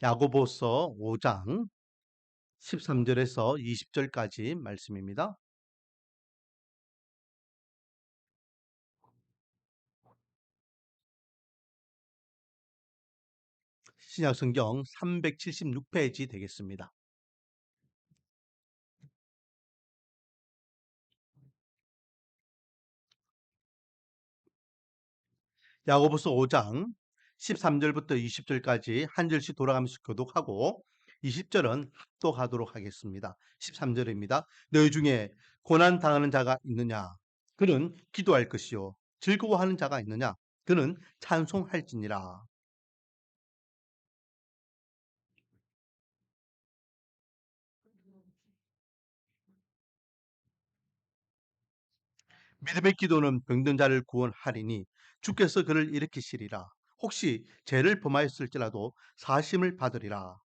야고보서 5장 13절에서 20절까지 말씀입니다. 신약성경 376페이지 되겠습니다. 야고보서 5장 13절부터 20절까지 한 절씩 돌아가면서 교독하고 20절은 합독하도록 하겠습니다. 13절입니다. 너희 중에 고난 당하는 자가 있느냐? 그는 기도할 것이요. 즐거워하는 자가 있느냐? 그는 찬송할지니라. 믿음의 기도는 병든 자를 구원하리니 주께서 그를 일으키시리라. 혹시 죄를 범하였을지라도 사심을 받으리라.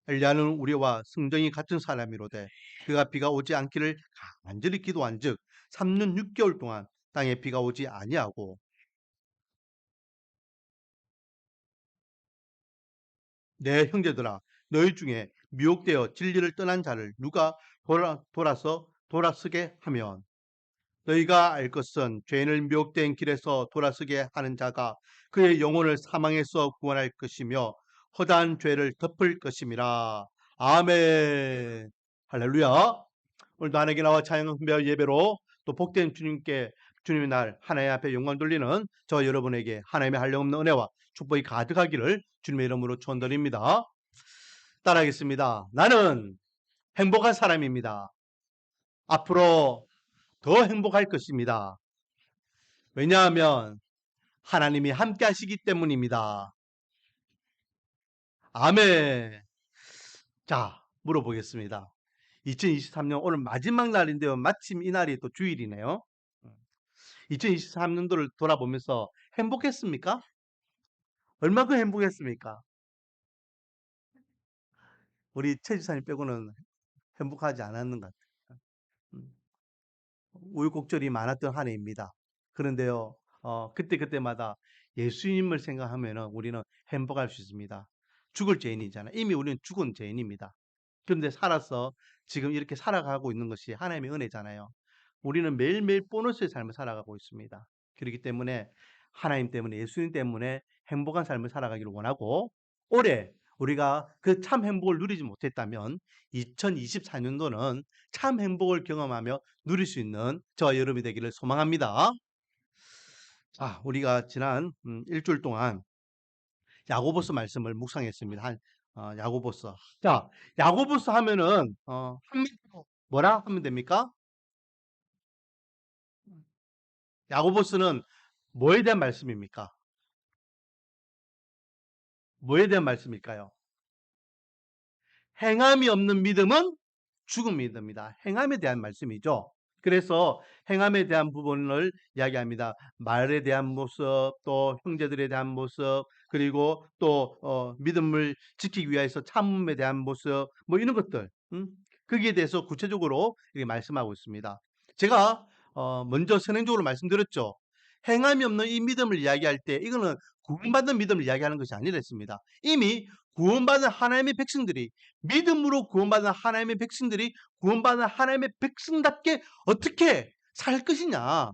엘리야는 우리와 성정이 같은 사람이로되 그가 비가 오지 않기를 간절히 기도한즉 3년 6개월 동안 땅에 비가 오지 아니하고 내 형제들아 너희 중에 미혹되어 진리를 떠난 자를 누가 돌아서게 하면 너희가 알 것은 죄인을 미혹된 길에서 돌아서게 하는 자가 그의 영혼을 사망에서 구원할 것이며 허다한 죄를 덮을 것임이라. 아멘. 할렐루야. 오늘도 하나님께 나와 찬양과 예배로 또 복된 주님의 날 하나님 앞에 영광 돌리는 저 여러분에게 하나님의 한량없는 은혜와 축복이 가득하기를 주님의 이름으로 축원드립니다. 따라하겠습니다. 나는 행복한 사람입니다. 앞으로 더 행복할 것입니다. 왜냐하면 하나님이 함께 하시기 때문입니다. 아멘. 자, 물어보겠습니다. 2023년 오늘 마지막 날인데요. 마침 이 날이 또 주일이네요. 2023년도를 돌아보면서 행복했습니까? 얼마큼 행복했습니까? 우리 최 지사님 빼고는 행복하지 않았는 것 같아요. 음, 우유곡절이 많았던 한 해입니다. 그런데요, 그때마다 예수님을 생각하면 우리는 행복할 수 있습니다. 죽을 죄인이잖아요. 이미 우리는 죽은 죄인입니다. 그런데 살아서 지금 이렇게 살아가고 있는 것이 하나님의 은혜잖아요. 우리는 매일매일 보너스의 삶을 살아가고 있습니다. 그렇기 때문에 하나님 때문에 예수님 때문에 행복한 삶을 살아가기를 원하고 올해 우리가 그 참 행복을 누리지 못했다면 2024년도는 참 행복을 경험하며 누릴 수 있는 저와 여러분이 되기를 소망합니다. 자, 우리가 지난 일주일 동안 야고보서 말씀을 묵상했습니다. 야고보서. 자, 야고보서 하면은 한마디로 뭐라 하면 됩니까? 야고보서는 뭐에 대한 말씀입니까? 뭐에 대한 말씀일까요? 행함이 없는 믿음은 죽은 믿음이다. 행함에 대한 말씀이죠. 그래서 행함에 대한 부분을 이야기합니다. 말에 대한 모습, 또 형제들에 대한 모습, 그리고 또 믿음을 지키기 위해서 참음에 대한 모습, 뭐 이런 것들, 거기에 대해서 구체적으로 이렇게 말씀하고 있습니다. 제가 먼저 선행적으로 말씀드렸죠. 행함이 없는 이 믿음을 이야기할 때 이거는 구원받는 믿음을 이야기하는 것이 아니라 했습니다. 이미 구원받은 하나님의 백성들이 믿음으로 구원받은 하나님의 백성들이 구원받은 하나님의 백성답게 어떻게 살 것이냐.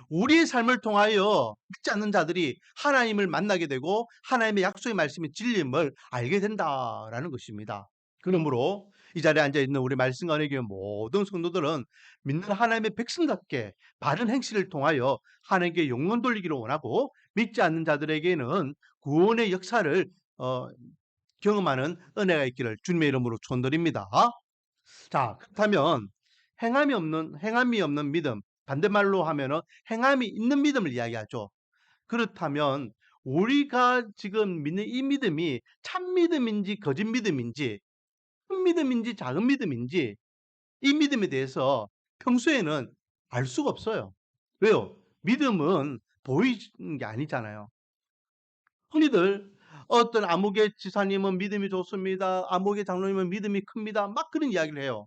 우리의 삶을 통하여 믿지 않는 자들이 하나님을 만나게 되고 하나님의 약속의 말씀의 진림을 알게 된다라는 것입니다. 그러므로 이 자리에 앉아 있는 우리 말씀 안에 계신 모든 성도들은 믿는 하나님의 백성답게 바른 행실을 통하여 하나님께 영원 돌리기를 원하고 믿지 않는 자들에게는 구원의 역사를 어, 경험하는 은혜가 있기를 주님의 이름으로 축원드립니다. 자, 그렇다면 행함이 없는 믿음, 반대말로 하면은 행함이 있는 믿음을 이야기하죠. 그렇다면 우리가 지금 믿는 이 믿음이 참 믿음인지 거짓 믿음인지 큰 믿음인지 작은 믿음인지 이 믿음에 대해서 평소에는 알 수가 없어요. 왜요? 믿음은 보이는 게 아니잖아요. 흔히들 어떤 아무개 지사님은 믿음이 좋습니다. 아무개 장로님은 믿음이 큽니다. 막 그런 이야기를 해요.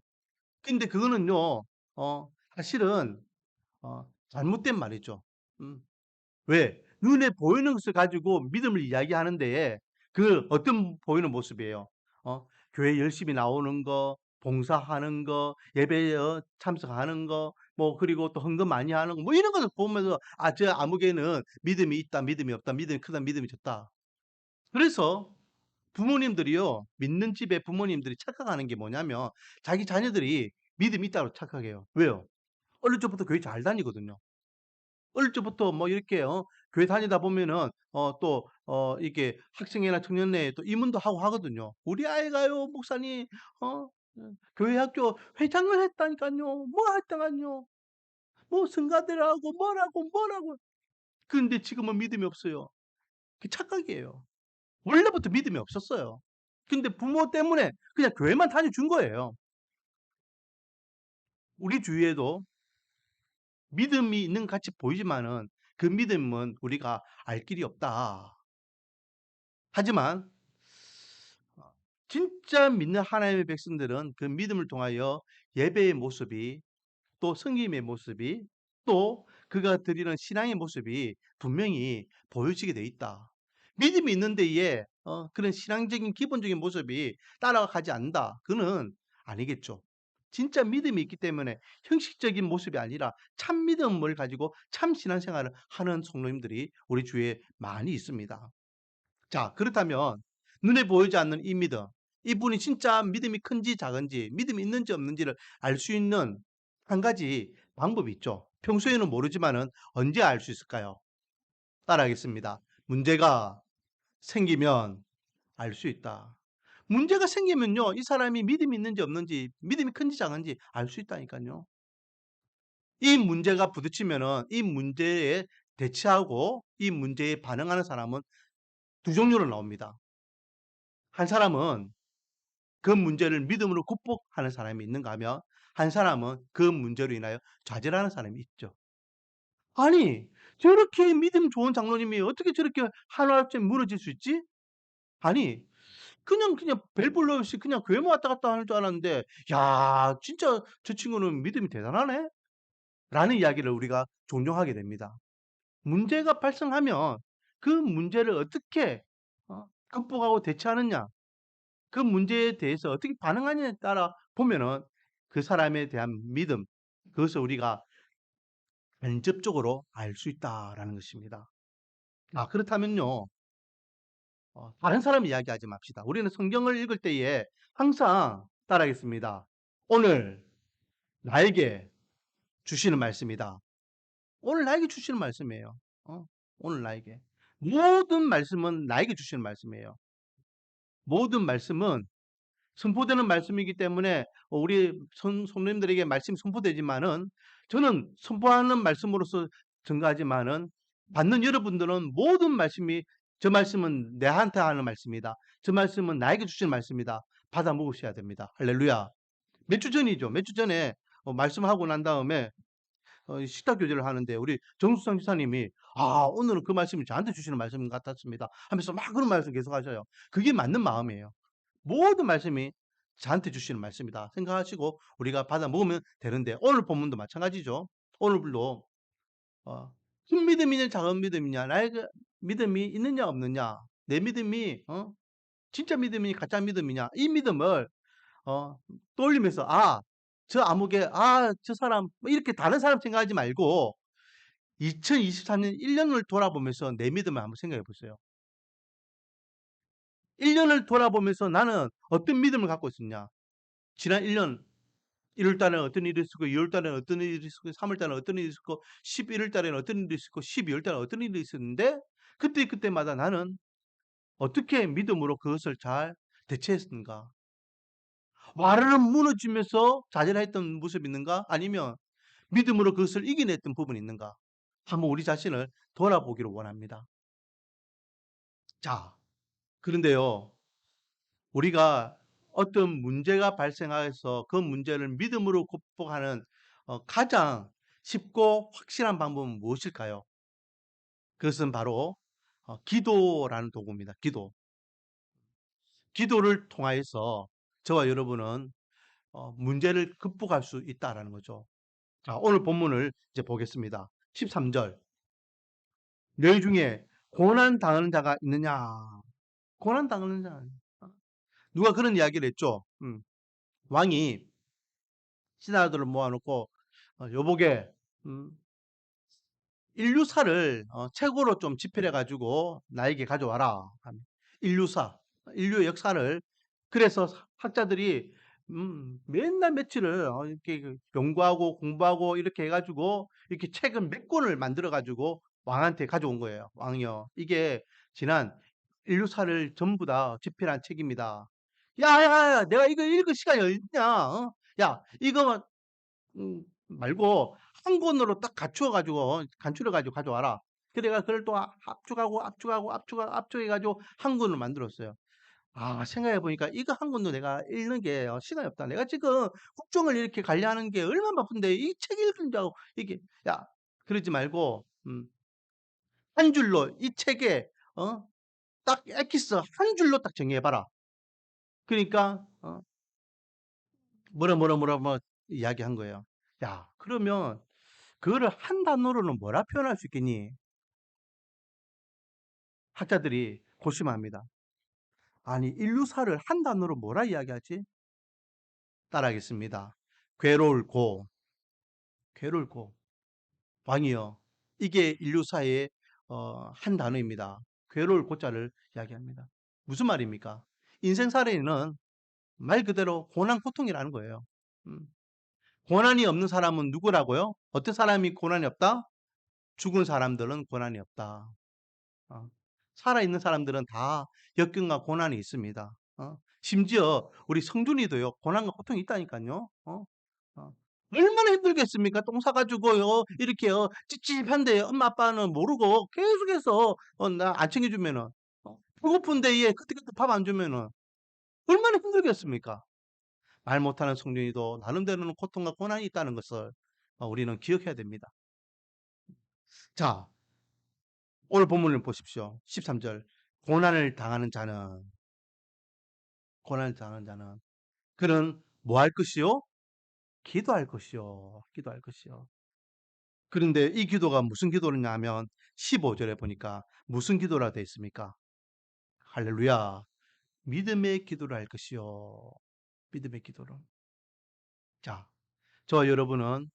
근데 그거는요, 사실은 잘못된 말이죠. 음. 왜? 눈에 보이는 것을 가지고 믿음을 이야기하는 데에 그 어떤 보이는 모습이에요. 교회 열심히 나오는 거, 봉사하는 거, 예배에 참석하는 거, 뭐 그리고 또 헌금 많이 하는 거, 뭐 이런 것을 보면서 저 아무개는 믿음이 있다, 믿음이 없다, 믿음이 크다, 믿음이 적다. 그래서 부모님들이요, 믿는 집에 부모님들이 착각하는 게 뭐냐면 자기 자녀들이 믿음이 있다고 착각해요. 왜요? 어릴 적부터 교회 잘 다니거든요. 어릴 적부터 뭐 이렇게 교회 다니다 보면은 또 이렇게 학생회나 청년회에 또 임원도 하고 하거든요. "우리 아이가요 목사님 어 교회 학교 회장을 했다니깐요. 뭐 했다간요. 뭐 성가대라고 뭐라고, 뭐라고." 근데 지금은 믿음이 없어요. 그 착각이에요. 원래부터 믿음이 없었어요. 근데 부모 때문에 그냥 교회만 다녀 준 거예요. 우리 주위에도 믿음이 있는 것 같이 보이지만은 그 믿음은 우리가 알 길이 없다. 하지만 진짜 믿는 하나님의 백성들은 그 믿음을 통하여 예배의 모습이 또 섬김의 모습이 또 그가 드리는 신앙의 모습이 분명히 보여지게 돼 있다. 믿음이 있는 데에 그런 신앙적인 기본적인 모습이 따라가지 않는다. 그는 아니겠죠. 진짜 믿음이 있기 때문에 형식적인 모습이 아니라 참 믿음을 가지고 참 신앙생활을 하는 성도님들이 우리 주위에 많이 있습니다. 자, 그렇다면 눈에 보이지 않는 이 믿음, 이분이 진짜 믿음이 큰지 작은지, 믿음이 있는지 없는지를 알 수 있는 한 가지 방법이 있죠. 평소에는 모르지만은 언제 알 수 있을까요? 따라하겠습니다. 문제가 생기면 알 수 있다. 문제가 생기면요, 이 사람이 믿음이 있는지 없는지, 믿음이 큰지 작은지 알 수 있다니까요. 이 문제가 부딪히면은 이 문제에 대처하고 이 문제에 반응하는 사람은 두 종류로 나옵니다. 한 사람은 그 문제를 믿음으로 극복하는 사람이 있는가 하면 한 사람은 그 문제로 인하여 좌절하는 사람이 있죠. 아니, 저렇게 믿음 좋은 장로님이 어떻게 저렇게 하루아침에 무너질 수 있지? 아니, 그냥 별 볼일 없이 그냥 교회만 왔다 갔다 하는 줄 알았는데, 야, 진짜 저 친구는 믿음이 대단하네? 라는 이야기를 우리가 종종 하게 됩니다. 문제가 발생하면 그 문제를 어떻게 극복하고 대처하느냐, 그 문제에 대해서 어떻게 반응하느냐에 따라 보면은 그 사람에 대한 믿음, 그것을 우리가 간접적으로 알 수 있다라는 것입니다. 그렇다면요. 다른 사람 이야기하지 맙시다. 우리는 성경을 읽을 때에 항상 따라하겠습니다. 오늘 나에게 주시는 말씀이다. 오늘 나에게 주시는 말씀이에요. 오늘 나에게. 모든 말씀은 나에게 주시는 말씀이에요. 모든 말씀은 선포되는 말씀이기 때문에 우리 손님들에게 말씀이 선포되지만은 저는 선포하는 말씀으로서 증거하지만은 받는 여러분들은 모든 말씀이 저 말씀은 내한테 하는 말씀이다. 저 말씀은 나에게 주시는 말씀이다. 받아 먹으셔야 됩니다. 할렐루야. 몇 주 전이죠. 몇 주 전에 말씀하고 난 다음에 식탁 교제를 하는데 우리 정수상 지사님이 오늘은 그 말씀이 저한테 주시는 말씀 같았습니다. 하면서 막 그런 말씀 계속 하셔요. 그게 맞는 마음이에요. 모든 말씀이 저한테 주시는 말씀이다 생각하시고 우리가 받아 먹으면 되는데 오늘 본문도 마찬가지죠. 오늘도 큰 믿음이냐 작은 믿음이냐 나의 그 믿음이 있느냐 없느냐 내 믿음이 진짜 믿음이냐 가짜 믿음이냐 이 믿음을 어 떠올리면서 저 아무개 저 사람 뭐 이렇게 다른 사람 생각하지 말고 2023년 1 년을 돌아보면서 내 믿음을 한번 생각해 보세요. 1 년을 돌아보면서 나는 어떤 믿음을 갖고 있었냐. 지난 1년 1월 달에는 어떤 일이 있었고 2월 달에는 어떤 일이 있었고 3월 달에는 어떤 일이 있었고 11월 달에는 어떤 일이 있었고 12월 달에는 어떤 일이 있었는데 그때마다 나는 어떻게 믿음으로 그것을 잘 대처했는가? 와르르 무너지면서 좌절했던 모습이 있는가? 아니면 믿음으로 그것을 이겨냈던 부분이 있는가? 한번 우리 자신을 돌아보기를 원합니다. 자, 그런데요. 우리가 어떤 문제가 발생하여서 그 문제를 믿음으로 극복하는 가장 쉽고 확실한 방법은 무엇일까요? 그것은 바로 기도라는 도구입니다. 기도. 기도를 통하여서 저와 여러분은 문제를 극복할 수 있다라는 거죠. 자, 오늘 본문을 이제 보겠습니다. 13절. 너희 중에 고난 당하는 자가 있느냐? 고난 당하는 자. 누가 그런 이야기를 했죠? 왕이 신하들을 모아놓고 여보게 인류사를 책으로 좀 집필해 가지고 나에게 가져와라. 인류사, 인류의 역사를. 그래서 학자들이 맨날 며칠을 이렇게 연구하고 공부하고 이렇게 해가지고 이렇게 책을 몇 권을 만들어 가지고 왕한테 가져온 거예요. 왕이요. 이게 지난 인류사를 전부 다 집필한 책입니다. 야야야, 내가 이거 읽을 시간이 어딨냐? 야, 이거 말고 한 권으로 딱 갖추어 가지고 간추려 가지고 가져와라. 그래가 그걸 또 압축하고 압축하고 압축하고 압축해 가지고 한 권을 만들었어요. 아, 생각해 보니까 이거 한 권도 내가 읽는 게 시간이 없다. 내가 지금 국정을 이렇게 관리하는 게 얼마나 바쁜데 이 책 읽는다고 이게 야, 그러지 말고 한 줄로 이 책에 딱 엑기스 한 줄로 딱 정리해 봐라. 그러니까 뭐라 이야기한 거예요. 야, 그러면 그거를 한 단어로는 뭐라 표현할 수 있겠니? 학자들이 고심합니다. 아니, 인류사를 한 단어로 뭐라 이야기하지? 따라하겠습니다. 괴로울 고, 괴로울 고. 왕이여. 이게 인류사의 한 단어입니다. 괴로울 고자를 이야기합니다. 무슨 말입니까? 인생살이는 말 그대로 고난, 고통이라는 거예요. 음. 고난이 없는 사람은 누구라고요? 어떤 사람이 고난이 없다? 죽은 사람들은 고난이 없다. 어. 살아있는 사람들은 다 역경과 고난이 있습니다. 심지어 우리 성준이도요, 고난과 고통이 있다니까요. 얼마나 힘들겠습니까? 똥 싸가지고요, 이렇게요, 찝찝한데 엄마 아빠는 모르고 계속해서 나 안 챙겨주면은, 배고픈데 얘 그때그때 밥 안 주면은 얼마나 힘들겠습니까? 말 못하는 성준이도 나름대로는 고통과 고난이 있다는 것을 우리는 기억해야 됩니다. 자, 오늘 본문을 보십시오. 13절. 고난을 당하는 자는, 고난을 당하는 자는, 그는 뭐 할 것이요? 기도할 것이요. 기도할 것이요. 그런데 이 기도가 무슨 기도냐 하면 15절에 보니까 무슨 기도라 되어 있습니까? 할렐루야. 믿음의 기도를 할 것이요. 믿음의 기도를. 자, 저와 여러분은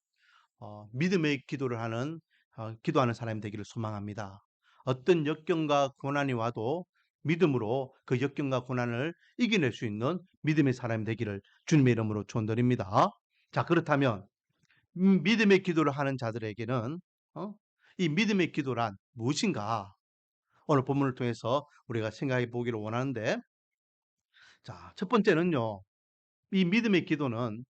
믿음의 기도를 하는, 기도하는 사람이 되기를 소망합니다. 어떤 역경과 고난이 와도 믿음으로 그 역경과 고난을 이겨낼 수 있는 믿음의 사람이 되기를 주님의 이름으로 축원드립니다. 자, 그렇다면 믿음의 기도를 하는 자들에게는 이 믿음의 기도란 무엇인가? 오늘 본문을 통해서 우리가 생각해 보기를 원하는데, 자, 첫 번째는요. 이 믿음의 기도는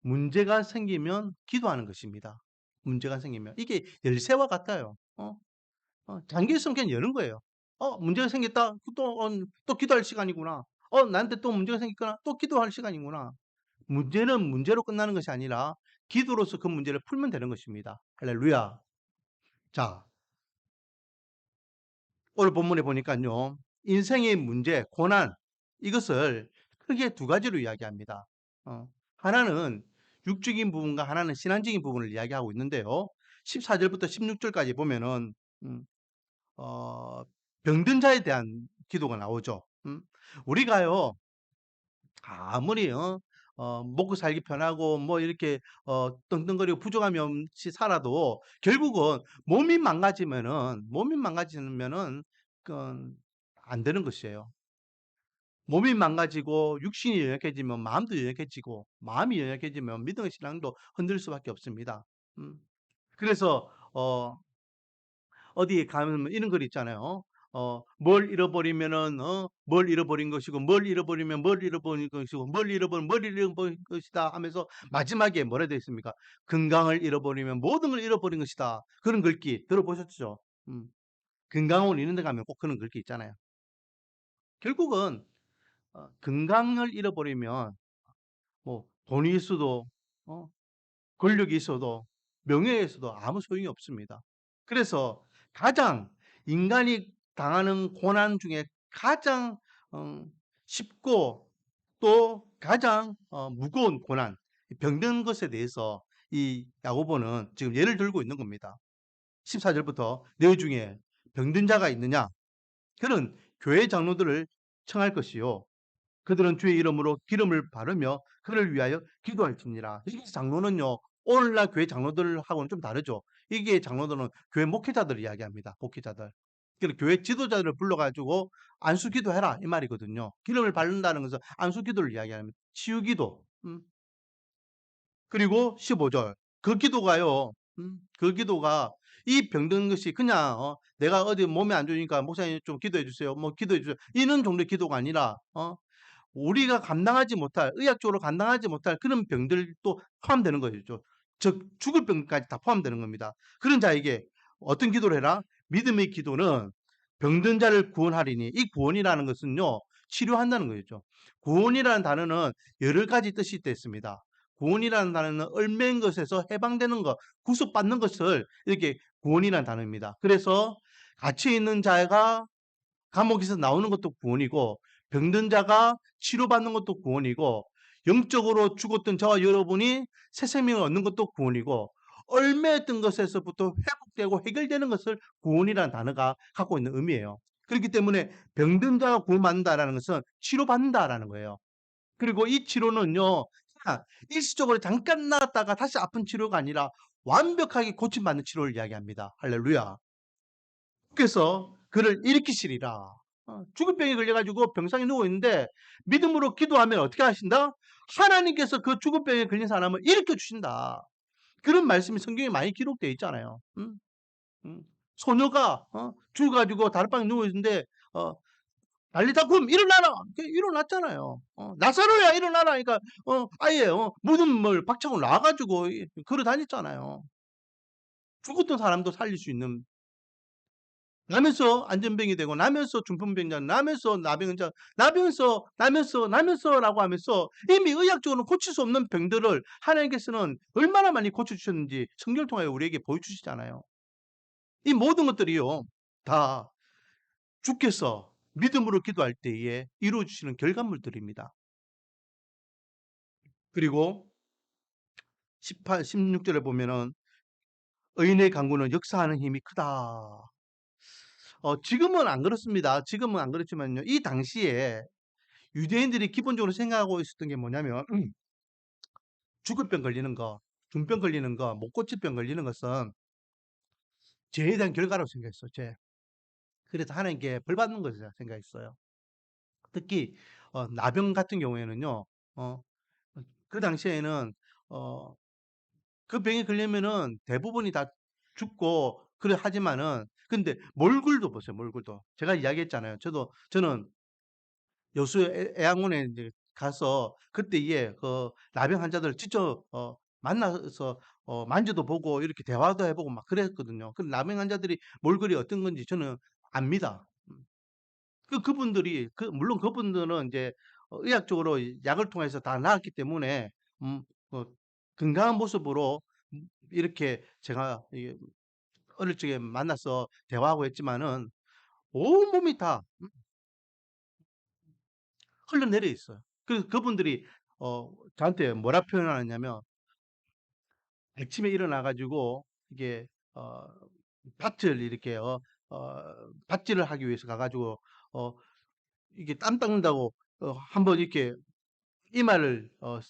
문제가 생기면 기도하는 것입니다. 문제가 생기면. 이게 열쇠와 같아요. 잠겨 있으면 그냥 여는 거예요. 문제가 생겼다. 또 기도할 시간이구나. 나한테 또 문제가 생겼구나. 또 기도할 시간이구나. 문제는 문제로 끝나는 것이 아니라 기도로서 그 문제를 풀면 되는 것입니다. 할렐루야. 자, 오늘 본문에 보니까요. 인생의 문제, 고난, 이것을 크게 두 가지로 이야기합니다. 하나는 육적인 부분과 하나는 신앙적인 부분을 이야기하고 있는데요. 14절부터 16절까지 보면은, 음, 어, 병든 자에 대한 기도가 나오죠. 우리가요, 아무리 먹고 살기 편하고 뭐 이렇게 떵떵거리고 부족함이 없이 살아도 결국은 몸이 망가지면은 그건 안 되는 것이에요. 몸이 망가지고 육신이 연약해지면 마음도 연약해지고 마음이 연약해지면 믿음의 신앙도 흔들 수밖에 없습니다. 음. 그래서 어디에 가면 이런 글 있잖아요. 뭘 잃어버리면은 뭘 잃어버린 것이고 뭘 잃어버리면 뭘 잃어버린 것이고 뭘 잃어버리면 뭘 잃어버린 것이다 하면서 마지막에 뭐라 되어 있습니까? 건강을 잃어버리면 모든 걸 잃어버린 것이다. 그런 글귀 들어보셨죠? 음. 건강을 잃는 데 가면 꼭 그런 글귀 있잖아요. 결국은 건강을 잃어버리면 뭐 돈이 있어도 어, 권력이 있어도 명예에 있어도 아무 소용이 없습니다. 그래서 가장 인간이 당하는 고난 중에 가장 어, 쉽고 또 가장 무거운 고난, 병든 것에 대해서 이 야고보는 지금 예를 들고 있는 겁니다. 14절부터 너희 중에 병든 자가 있느냐? 그는 교회 장로들을 청할 것이요. 그들은 주의 이름으로 기름을 바르며 그를 위하여 기도할지니라. 여기서 장로는요, 오늘날 교회 장로들하고는 좀 다르죠. 이게 장로들은 교회 목회자들을 이야기합니다. 목회자들. 그래서 교회 지도자들을 불러가지고 안수 기도해라 이 말이거든요. 기름을 바른다는 것은 안수 기도를 이야기합니다. 치유 기도. 그리고 15절. 그 기도가요. 그 기도가 이 병든 것이 그냥 내가 어디 몸이 안 좋으니까 목사님 좀 기도해 주세요. 뭐 기도해 주세요. 이런 정도의 기도가 아니라 우리가 감당하지 못할 의학적으로 감당하지 못할 그런 병들도 포함되는 거죠. 즉 죽을 병까지 다 포함되는 겁니다. 그런 자에게 어떤 기도를 해라? 믿음의 기도는 병든 자를 구원하리니 이 구원이라는 것은요. 치료한다는 거죠. 구원이라는 단어는 여러 가지 뜻이 있습니다. 구원이라는 단어는 얽매인 것에서 해방되는 것, 구속받는 것을 이렇게 구원이라는 단어입니다. 그래서 갇혀 있는 자가 감옥에서 나오는 것도 구원이고 병든 자가 치료받는 것도 구원이고 영적으로 죽었던 저와 여러분이 새 생명을 얻는 것도 구원이고 얽매였던 것에서부터 회복되고 해결되는 것을 구원이라는 단어가 갖고 있는 의미예요. 그렇기 때문에 병든 자가 구원받는다라는 것은 치료받는다라는 거예요. 그리고 이 치료는요, 일시적으로 잠깐 나았다가 다시 아픈 치료가 아니라 완벽하게 고침받는 치료를 이야기합니다. 할렐루야. 그래서 그를 일으키시리라. 죽을 병에 걸려가지고 병상에 누워있는데 믿음으로 기도하면 어떻게 하신다? 하나님께서 그 죽을 병에 걸린 사람을 일으켜 주신다. 그런 말씀이 성경에 많이 기록되어 있잖아요. 소녀가 죽어가지고 다락방에 누워있는데 달리다굼 일어나라! 일어났잖아요. 나사로야 일어나라! 그러니까 아예 무덤을 박차고 나와가지고 걸어 다녔잖아요. 죽었던 사람도 살릴 수 있는, 나면서 안전병이 되고 나면서 중풍병자, 나면서 나병자, 나면서라고 하면서 이미 의학적으로 고칠 수 없는 병들을 하나님께서는 얼마나 많이 고쳐주셨는지 성경을 통하여 우리에게 보여주시잖아요. 이 모든 것들이요 다 주께서 믿음으로 기도할 때에 이루어주시는 결과물들입니다. 그리고 16절에 보면은 의인의 간구는 역사하는 힘이 크다. 지금은 안 그렇습니다. 지금은 안 그렇지만요. 이 당시에 유대인들이 기본적으로 생각하고 있었던 게 뭐냐면 죽을 병 걸리는 거, 중병 걸리는 거, 못 고칠 병 걸리는 것은 죄에 대한 결과라고 생각했어요. 죄. 그래서 하나님께 벌 받는 것이라 생각했어요. 특히 나병 같은 경우에는요. 어, 그 당시에는 어, 그 병에 걸리면은 대부분이 다 죽고 그래 하지만은 근데 몰골도 보세요. 몰골도. 제가 이야기했잖아요. 저는 여수 애양원에 이제 가서 그때에 그 나병 환자들 직접 만나서 만져도 보고 이렇게 대화도 해보고 막 그랬거든요. 그 나병 환자들이 몰골이 어떤 건지 저는 압니다. 그분들이 물론 그분들은 이제 의학적으로 약을 통해서 다 나았기 때문에 음, 어, 건강한 모습으로 이렇게 제가 어릴 적에 만나서 대화하고 했지만은 온몸이 다 흘러내려 있어요. 그래서 그분들이 저한테 뭐라 표현하느냐면 아침에 일어나 가지고 이게 어 밭을 이렇게 밭질을 하기 위해서 가 가지고 어 이게 땀 닦는다고 한번 이렇게 이마를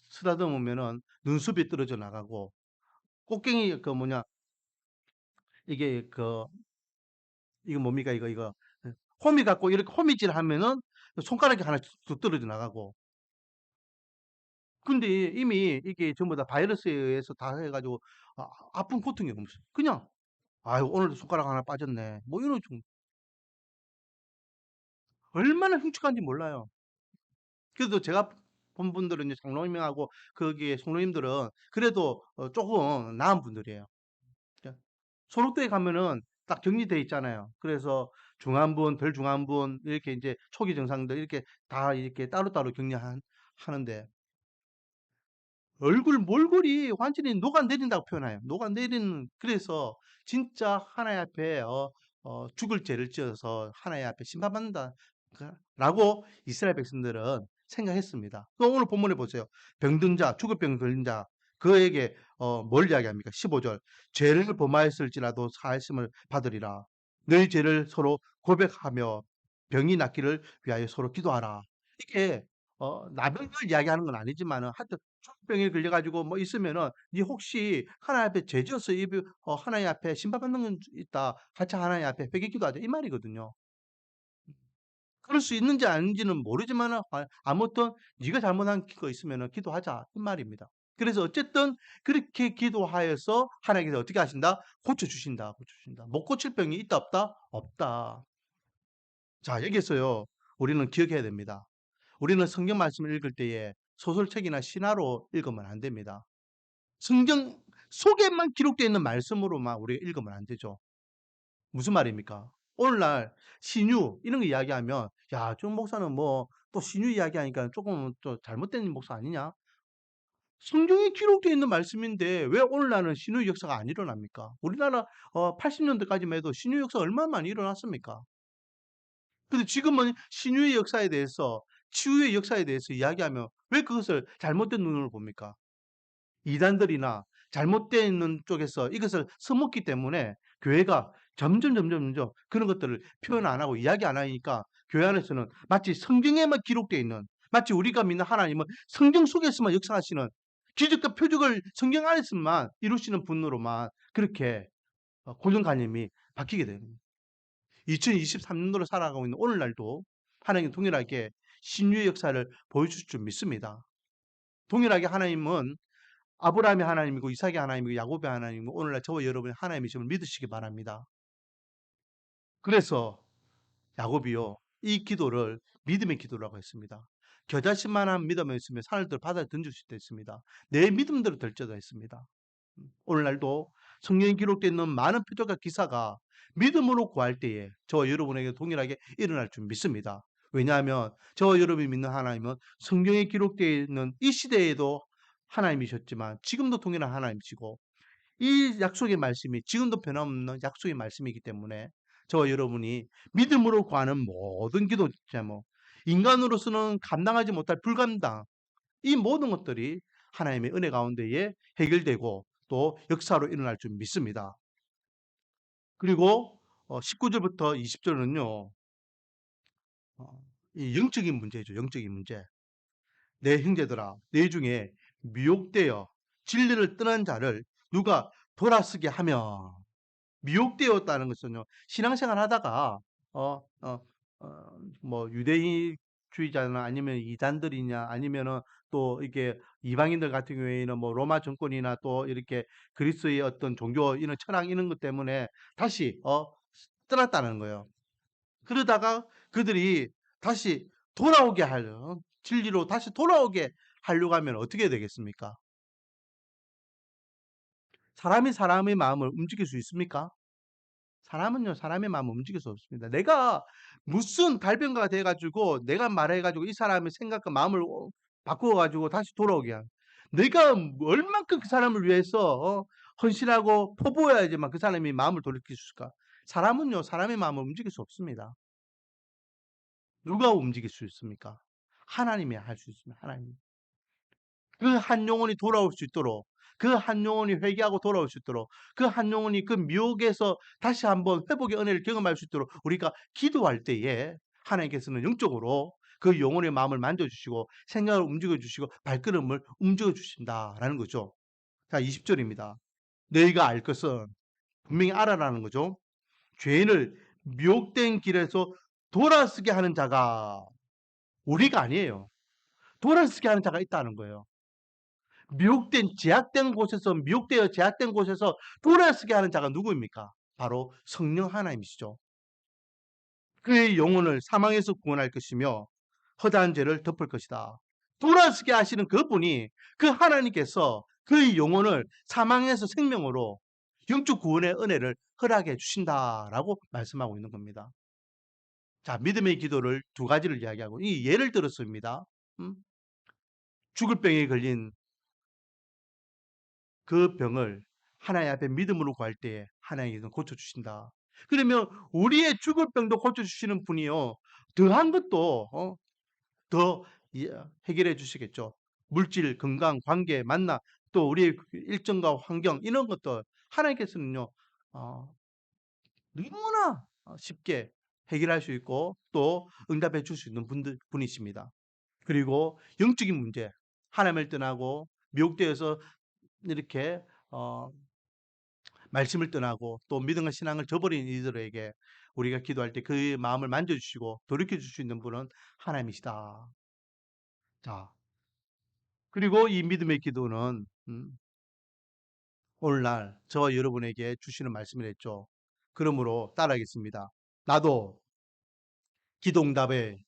쓰다듬으면은 눈썹이 떨어져 나가고 꽃갱이 그 뭐냐 이게 이거 뭡니까 이거 호미 갖고 이렇게 호미질 하면은 손가락이 하나 뚝 떨어져 나가고 근데 이미 이게 전부 다 바이러스에 의해서 다 해가지고 아픈 고통이 없어요. 그냥 아유 오늘도 손가락 하나 빠졌네. 뭐 이런 좀 얼마나 흉측한지 몰라요. 그래도 제가 본 분들은 이제 장로님하고 거기에 성로님들은 그래도 조금 나은 분들이에요. 그러니까 소록도에 가면은 딱 격리돼 있잖아요. 그래서 중환분, 별중환분 이렇게 이제 초기 증상들 이렇게 다 이렇게 따로따로 하는데 얼굴 몰골이 완전히 녹아내린다고 표현해요. 녹아내리는 그래서 진짜 하나님 앞에 죽을 죄를 지어서 하나님 앞에 심판받는다 라고 이스라엘 백성들은 생각했습니다. 오늘 본문에 보세요. 병든 자, 죽을 병 걸린 자 그에게 뭘 이야기합니까? 15절. 죄를 범하였을지라도 사하심을 받으리라. 너희 죄를 서로 고백하며 병이 낫기를 위하여 서로 기도하라. 이게 나병을 이야기하는 건 아니지만은 하여튼 중병에 걸려가지고 뭐 있으면은 니 혹시 하나님 앞에 죄 지어서 하나님 앞에 심판받는 건 있다. 같이 하나님 앞에 회개 기도하자 이 말이거든요. 그럴 수 있는지 아닌지는 모르지만은 아무튼 네가 잘못한 거 있으면은 기도하자 이 말입니다. 그래서 어쨌든 그렇게 기도하여서 하나님께서 어떻게 하신다? 고쳐 주신다. 고쳐 주신다. 못 고칠 병이 있다 없다? 없다. 자, 여기서요. 우리는 기억해야 됩니다. 우리는 성경 말씀을 읽을 때에 소설책이나 신화로 읽으면 안 됩니다. 성경 속에만 기록되어 있는 말씀으로만 우리가 읽으면 안 되죠. 무슨 말입니까? 오늘날 신유 이런 거 이야기하면 야, 저 목사는 뭐 또 신유 이야기하니까 조금 또 잘못된 목사 아니냐? 성경에 기록되어 있는 말씀인데 왜 오늘날은 신유 역사가 안 일어납니까? 우리나라 80년대까지만 해도 신유 역사 얼마나 많이 일어났습니까? 근데 지금은 신유의 역사에 대해서 치유의 역사에 대해서 이야기하면 왜 그것을 잘못된 눈으로 봅니까? 이단들이나 잘못되어 있는 쪽에서 이것을 써먹기 때문에 교회가 점점 그런 것들을 표현 안 하고 이야기 안 하니까 교회 안에서는 마치 성경에만 기록되어 있는 마치 우리가 믿는 하나님은 성경 속에서만 역사하시는 기적과 표적을 성경 안에서만 이루시는 분으로만 그렇게 고정관념이 바뀌게 됩니다. 2023년도로 살아가고 있는 오늘날도 하나님은 동일하게 신유의 역사를 보여주실 줄 믿습니다. 동일하게 하나님은 아브라함의 하나님이고 이삭의 하나님이고 야곱의 하나님이고 오늘날 저와 여러분의 하나님이심을 믿으시기 바랍니다. 그래서 야곱이요 이 기도를 믿음의 기도라고 했습니다. 겨자씨만한 믿음이 있으면 산을 바다에 던질 수 있다 했습니다. 내 믿음대로 될지어다 했습니다. 오늘날도 성경에 기록되어 있는 많은 표적과 기사가 믿음으로 구할 때에 저와 여러분에게 동일하게 일어날 줄 믿습니다. 왜냐하면 저와 여러분이 믿는 하나님은 성경에 기록되어 있는 이 시대에도 하나님이셨지만 지금도 동일한 하나님이시고 이 약속의 말씀이 지금도 변함없는 약속의 말씀이기 때문에 저와 여러분이 믿음으로 구하는 모든 기도 제목, 인간으로서는 감당하지 못할 불감당, 이 모든 것들이 하나님의 은혜 가운데에 해결되고 또 역사로 일어날 줄 믿습니다. 그리고 19절부터 20절은요. 이 영적인 문제죠. 영적인 문제. 내 형제들아 내 중에 미혹되어 진리를 떠난 자를 누가 돌아서게 하며 미혹되었다는 것은요. 신앙생활 하다가 어, 어, 뭐 유대인주의자나 아니면 이단들이냐 아니면은 또 이게 이방인들 같은 경우에는 뭐 로마 정권이나 또 이렇게 그리스의 어떤 종교 이런 철학 이런 것 때문에 다시 떠났다는 거예요. 그러다가 그들이 다시 돌아오게 하려 진리로 다시 돌아오게 하려고 하면 어떻게 되겠습니까? 사람이 사람의 마음을 움직일 수 있습니까? 사람은요, 사람의 마음을 움직일 수 없습니다. 내가 무슨 갈변가가 돼가지고, 내가 말해가지고 이 사람의 생각과 마음을 바꾸어가지고 다시 돌아오게 한. 내가 얼만큼 그 사람을 위해서 헌신하고 포부해야지만 그 사람이 마음을 돌이킬 수 있을까? 사람은요, 사람의 마음을 움직일 수 없습니다. 누가 움직일 수 있습니까? 하나님이 할 수 있습니다. 하나님. 그 한 영혼이 돌아올 수 있도록 그 한 영혼이 회개하고 돌아올 수 있도록 그 한 영혼이 그 미혹에서 다시 한번 회복의 은혜를 경험할 수 있도록 우리가 기도할 때에 하나님께서는 영적으로 그 영혼의 마음을 만져주시고 생각을 움직여주시고 발걸음을 움직여주신다라는 거죠. 자, 20절입니다. 너희가 알 것은 분명히 알아라는 거죠. 죄인을 미혹된 길에서 돌아서게 하는 자가 우리가 아니에요. 돌아서게 하는 자가 있다는 거예요. 제약된 곳에서 미혹되어 제약된 곳에서 돌아서게 하는 자가 누구입니까? 바로 성령 하나님이시죠. 그의 영혼을 사망에서 구원할 것이며 허다한 죄를 덮을 것이다. 돌아서게 하시는 그분이 그 하나님께서 그의 영혼을 사망에서 생명으로 영적 구원의 은혜를 허락해 주신다라고 말씀하고 있는 겁니다. 자, 믿음의 기도를 두 가지를 이야기하고 이 예를 들었습니다. 죽을 병에 걸린 그 병을 하나님 앞에 믿음으로 구할 때에 하나님께서 고쳐주신다. 그러면 우리의 죽을 병도 고쳐주시는 분이요. 더한 것도 더 해결해 주시겠죠. 물질, 건강, 관계, 만나 또 우리의 그 일정과 환경 이런 것들 하나님께서는요 어 너무나 쉽게 해결할 수 있고 또 응답해 줄 수 있는 분이십니다. 그리고 영적인 문제, 하나님을 떠나고 미혹되어서 이렇게 어 말씀을 떠나고 또 믿음과 신앙을 저버린 이들에게 우리가 기도할 때 그의 마음을 만져주시고 돌이켜 줄 수 있는 분은 하나님이시다. 자, 그리고 이 믿음의 기도는 오늘날 저와 여러분에게 주시는 말씀이랬죠. 그러므로 따라하겠습니다. 나도 기도응답의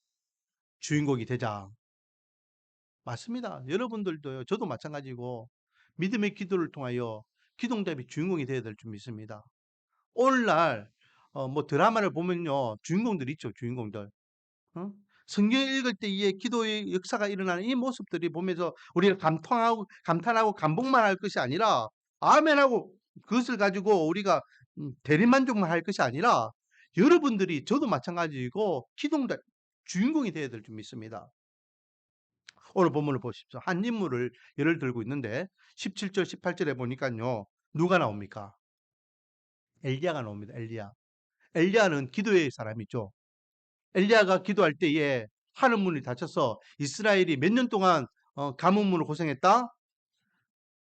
주인공이 되자. 맞습니다. 여러분들도요. 저도 마찬가지고 믿음의 기도를 통하여 기도응답의 주인공이 되어야 될 줄 믿습니다. 오늘날 뭐 드라마를 보면요. 주인공들 있죠, 주인공들. 어? 성경 읽을 때 이 기도의 역사가 일어나는 이 모습들이 보면서 우리가 감탄하고 감복만 할 것이 아니라 아멘하고 그것을 가지고 우리가 대리만족만 할 것이 아니라 여러분들이 저도 마찬가지고 기도응답 주인공이 되어야 될 줄 믿습니다. 오늘 본문을 보십시오. 한 인물을 예를 들고 있는데 17절 18절에 보니까요. 누가 나옵니까? 엘리야가 나옵니다. 엘리야. 엘리야는 기도의 사람이죠. 엘리야가 기도할 때에 하늘 문이 닫혀서 이스라엘이 몇 년 동안 가뭄으로 고생했다?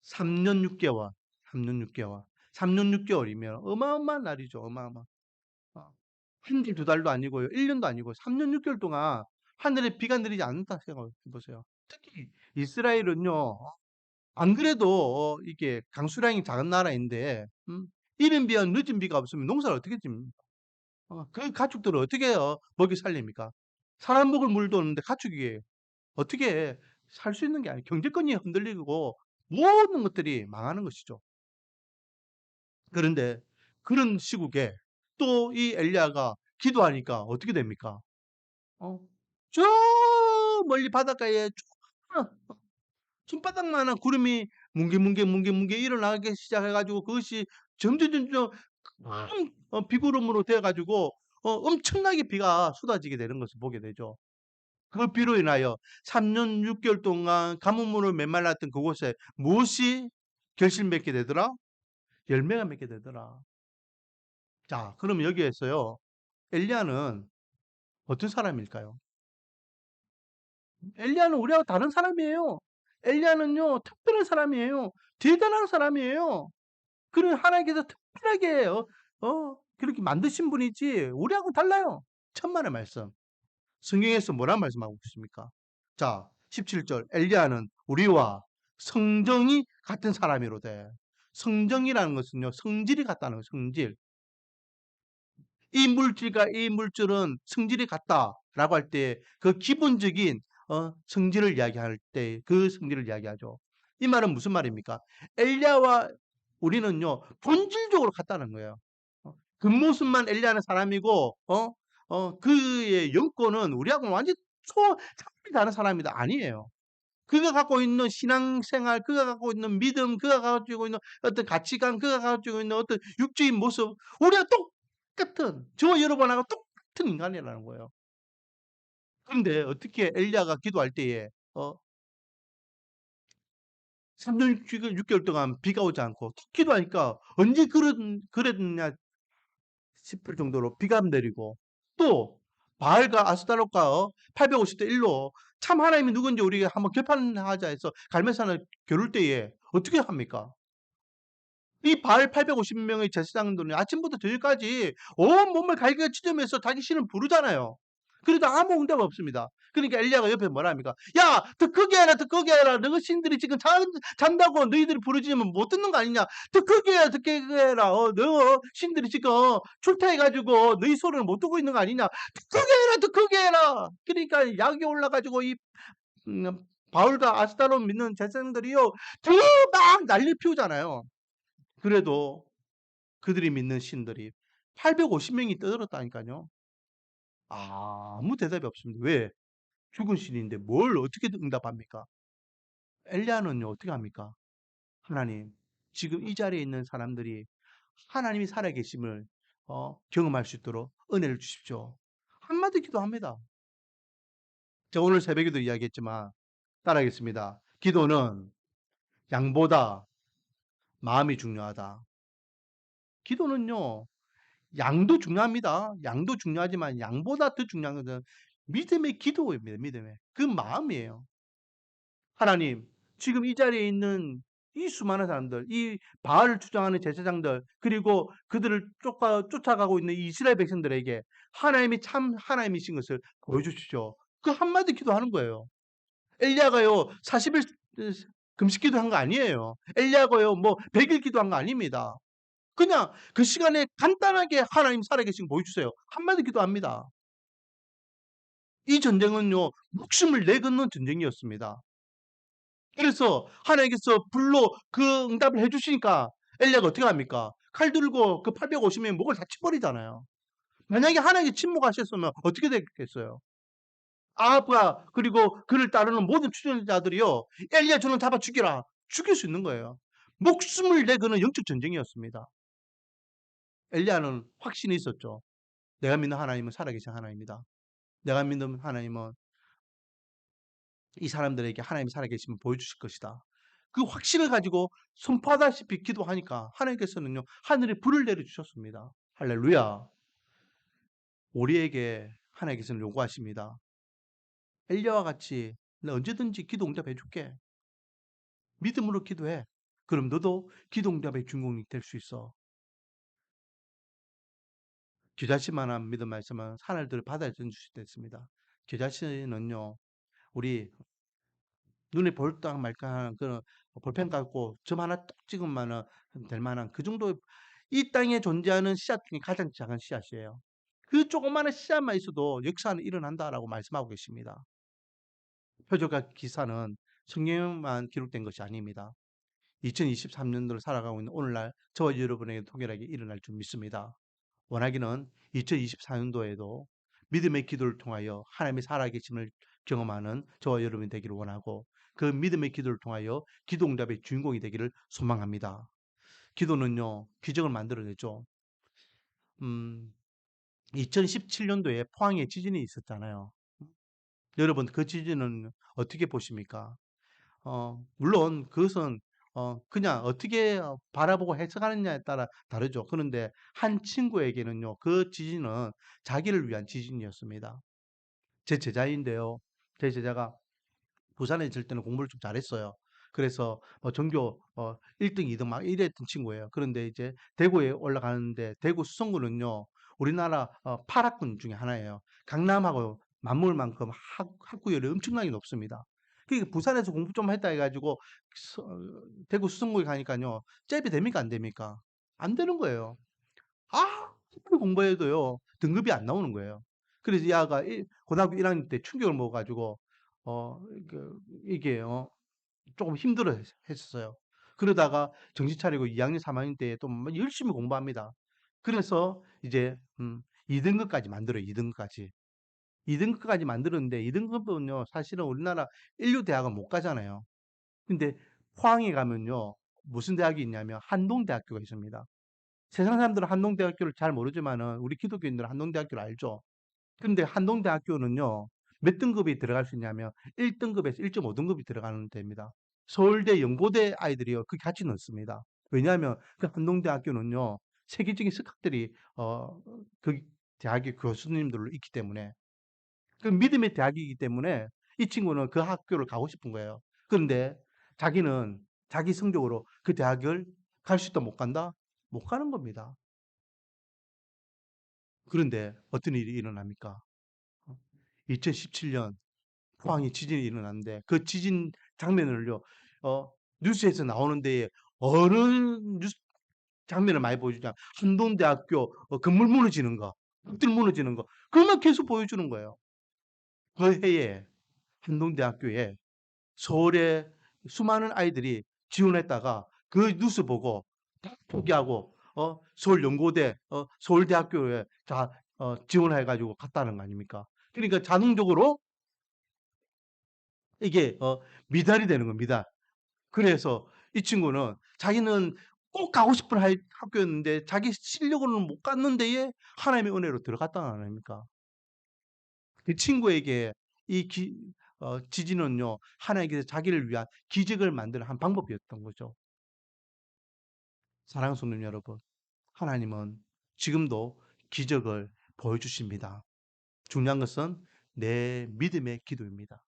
3년 6개월. 3년 6개월. 3년 6개월이면 어마어마한 날이죠. 어마어마. 어, 한 달, 두 달도 아니고요. 1년도 아니고 3년 6개월 동안 하늘에 비가 내리지 않는다 생각해 보세요. 특히 이스라엘은요. 안 그래도 이게 강수량이 작은 나라인데 이른 비와 늦은 비가 없으면 농사를 어떻게 짓습니까? 그 가축들을 어떻게 먹여 살립니까? 사람 먹을 물도 없는데 가축이 어떻게 살 수 있는 게 아니에요. 경제권이 흔들리고 모든 것들이 망하는 것이죠. 그런데 그런 시국에 또 이 엘리야가 기도하니까 어떻게 됩니까? 어, 저 멀리 바닷가에 손바닥만한 구름이 뭉게뭉게 일어나기 시작해 가지고 그것이 점점점점 큰 비구름으로 되어 가지고 엄청나게 비가 쏟아지게 되는 것을 보게 되죠. 그 비로 인하여 3년 6 개월 동안 가뭄으로 메말랐던 그곳에 무엇이 결실 맺게 되더라? 열매가 맺게 되더라. 자, 그럼 여기에서요. 엘리야는 어떤 사람일까요? 엘리야는 우리하고 다른 사람이에요. 엘리야는요. 특별한 사람이에요. 대단한 사람이에요. 그런 하나님께서 특별하게 그렇게 만드신 분이지 우리하고 달라요. 천만의 말씀. 성경에서 뭐란 말씀하고 있습니까? 자, 17절. 엘리야는 우리와 성정이 같은 사람이로되. 성정이라는 것은요. 성질이 같다는 거예요. 성질. 이 물질과 이 물질은 성질이 같다라고 할 때 그 기본적인 성질을 이야기할 때 그 성질을 이야기하죠. 이 말은 무슨 말입니까? 엘리야와 우리는요. 본질적으로 같다는 거예요. 겉모습만 엘리야는 사람이고 그의 영권은 우리하고는 완전히 차원이 다른 사람이다. 아니에요. 그가 갖고 있는 신앙생활, 그가 갖고 있는 믿음, 그가 가지고 있는 어떤 가치관, 그가 가지고 있는 어떤 육적인 모습, 우리가 똑같은, 저와 여러분하고 똑같은 인간이라는 거예요. 그런데 어떻게 엘리야가 기도할 때에 3년 6개월 동안 비가 오지 않고 툭 기도하니까 언제 그랬느냐 싶을 정도로 비가 내리고 또 바알과 아스타롯과 850대 1로 참 하나님이 누군지 우리가 한번 결판하자 해서 갈멜산을 겨룰 때에 어떻게 합니까? 이 바알 850명의 제사장들은 아침부터 저녁까지 온몸을 갈기가 찢으면서 자기 신을 부르잖아요. 그래도 아무 응답 없습니다. 그러니까 엘리야가 옆에 뭐라 합니까? 야, 더 크게 해라, 더 크게 해라. 너희 신들이 지금 잔다고 너희들이 부르지면 못 듣는 거 아니냐? 더 크게 해라, 더 크게 해라. 너 신들이 지금 출타해가지고 너희 소리를 못 듣고 있는 거 아니냐? 더 크게 해라, 더 크게 해라. 그러니까 약이 올라가지고 이 음, 바울과 아스타롯 믿는 제사장들이요, 더 막 난리 피우잖아요. 그래도 그들이 믿는 신들이 850명이 떠들었다니까요. 아무 대답이 없습니다. 왜? 죽은 신인데 뭘 어떻게 응답합니까? 엘리야는요 어떻게 합니까? 하나님, 지금 이 자리에 있는 사람들이 하나님이 살아계심을 경험할 수 있도록 은혜를 주십시오. 한마디 기도합니다. 제가 오늘 새벽에도 이야기했지만 따라하겠습니다. 기도는 양보다 마음이 중요하다. 기도는요, 양도 중요합니다. 양도 중요하지만 양보다 더 중요한 것은 믿음의 기도입니다. 믿음의. 그 마음이에요. 하나님, 지금 이 자리에 있는 이 수많은 사람들, 이 바알을 주장하는 제사장들, 그리고 그들을 쫓아가고 있는 이스라엘 백성들에게 하나님이 참 하나님이신 것을 보여주시죠. 그 한마디 기도하는 거예요. 엘리야가요, 40일 금식 기도한 거 아니에요. 엘리야가요, 뭐 100일 기도한 거 아닙니다. 그냥 그 시간에 간단하게 하나님 살아계신 거 보여주세요. 한마디 기도합니다. 이 전쟁은요, 목숨을 내걸는 전쟁이었습니다. 그래서 하나님께서 불로 그 응답을 해주시니까 엘리야가 어떻게 합니까? 칼 들고 그 850명의 목을 다 쳐버리잖아요. 만약에 하나님이 침묵하셨으면 어떻게 됐겠어요? 아합과 그리고 그를 따르는 모든 추종자들이요, 엘리야 저는 잡아 죽이라, 죽일 수 있는 거예요. 목숨을 내거는 영적 전쟁이었습니다. 엘리야는 확신이 있었죠. 내가 믿는 하나님은 살아계신 하나님이다. 내가 믿는 하나님은 이 사람들에게 하나님이 살아계심을 보여주실 것이다. 그 확신을 가지고 선포하다시피 기도하니까 하나님께서는요, 하늘에 불을 내려주셨습니다. 할렐루야. 우리에게 하나님께서는 요구하십니다. 엘리야와 같이 나 언제든지 기도 응답해 줄게. 믿음으로 기도해. 그럼 너도 기도 응답의 주인공이 될 수 있어. 겨자씨만한 믿음 말씀은 하늘들 바다에 던질 수 있습니다. 겨자씨는요, 우리 눈에 볼딱 말깍한 그런 볼펜 갖고 점 하나 딱 찍으면은 될 만한 그 정도의 이 땅에 존재하는 씨앗 중에 가장 작은 씨앗이에요. 그 조그마한 씨앗만 있어도 역사는 일어난다라고 말씀하고 계십니다. 표적과 기사는 성경에만 기록된 것이 아닙니다. 2023년도를 살아가고 있는 오늘날 저와 여러분에게 통일하게 일어날 줄 믿습니다. 원하기는 2024년도에도 믿음의 기도를 통하여 하나님의 살아계심을 경험하는 저와 여러분이 되기를 원하고 그 믿음의 기도를 통하여 기도 응답의 주인공이 되기를 소망합니다. 기도는요, 기적을 만들어내죠. 2017년도에 포항에 지진이 있었잖아요. 여러분, 그 지진은 어떻게 보십니까? 물론 그것은 그냥 어떻게 바라보고 해석하느냐에 따라 다르죠. 그런데 한 친구에게는요, 그 지진은 자기를 위한 지진이었습니다. 제 제자인데요. 제 제자가 부산에 있을 때는 공부를 좀 잘했어요. 그래서 전교 1등, 2등 막 이랬던 친구예요. 그런데 이제 대구에 올라가는데 대구 수성구는요, 우리나라 8학군 중에 하나예요. 강남하고 맞물 만큼 학구열이 엄청나게 높습니다. 그러니까 부산에서 공부 좀 했다 해가지고 대구 수성구에 가니까요, 잽이 됩니까 안 됩니까? 안 되는 거예요. 아무리 공부해도요, 등급이 안 나오는 거예요. 그래서 이 아가 고등학교 1학년 때 충격을 먹어가지고, 이게, 조금 힘들어 했었어요. 그러다가 정신 차리고 2학년, 3학년 때 또 열심히 공부합니다. 그래서 이제, 2등급까지 만들어요, 2등급까지. 2등급까지 만들었는데, 2등급은요, 사실은 우리나라 인류 대학은 못 가잖아요. 근데 포항에 가면요, 무슨 대학이 있냐면, 한동대학교가 있습니다. 세상 사람들은 한동대학교를 잘 모르지만은 우리 기독교인들은 한동대학교를 알죠. 그런데 한동대학교는요, 몇 등급이 들어갈 수 있냐면 1등급에서 1.5등급이 들어가는 데입니다. 서울대, 연고대 아이들이요, 그게 같이 넣습니다. 왜냐하면 그 한동대학교는요, 세계적인 스카들이 그 대학의 교수님들로 있기 때문에 그 믿음의 대학이기 때문에 이 친구는 그 학교를 가고 싶은 거예요. 그런데 자기는 자기 성적으로 그 대학을 갈 수 있다 못 간다? 못 가는 겁니다. 그런데 어떤 일이 일어납니까? 2017년 포항에 지진이 일어났는데 그 지진 장면을요, 뉴스에서 나오는데 어느 뉴스 장면을 많이 보여주냐? 한동대학교 건물 무너지는 거, 들 무너지는 거, 그것만 계속 보여주는 거예요. 그 해에 한동대학교에 서울의 수많은 아이들이 지원했다가 그 뉴스 보고 다 포기하고 서울연고대, 서울대학교에 다 지원해가지고 갔다는 거 아닙니까? 그러니까 자동적으로 이게 미달이 되는 겁니다. 미달. 그래서 이 친구는 자기는 꼭 가고 싶은 학교였는데 자기 실력으로는 못 갔는 데에 하나님의 은혜로 들어갔다는 거 아닙니까? 그 친구에게 이 지진은요, 하나님께서 자기를 위한 기적을 만드는 한 방법이었던 거죠. 사랑하는 성도 여러분, 하나님은 지금도 기적을 보여주십니다. 중요한 것은 내 믿음의 기도입니다.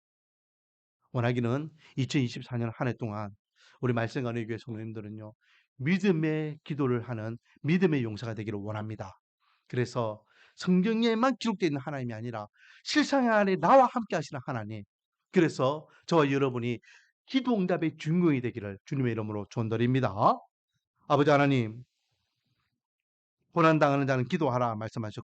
원하기는 2024년 한 해 동안 우리 말씀가는 교회 성도님들은요, 믿음의 기도를 하는 믿음의 용사가 되기를 원합니다. 그래서 성경에만 기록되어 있는 하나님이 아니라 실상 안에 나와 함께 하시는 하나님, 그래서 저와 여러분이 기도 응답의 주인공이 되기를 주님의 이름으로 축원드립니다. 아버지 하나님, 고난당하는 자는 기도하라 말씀하셨고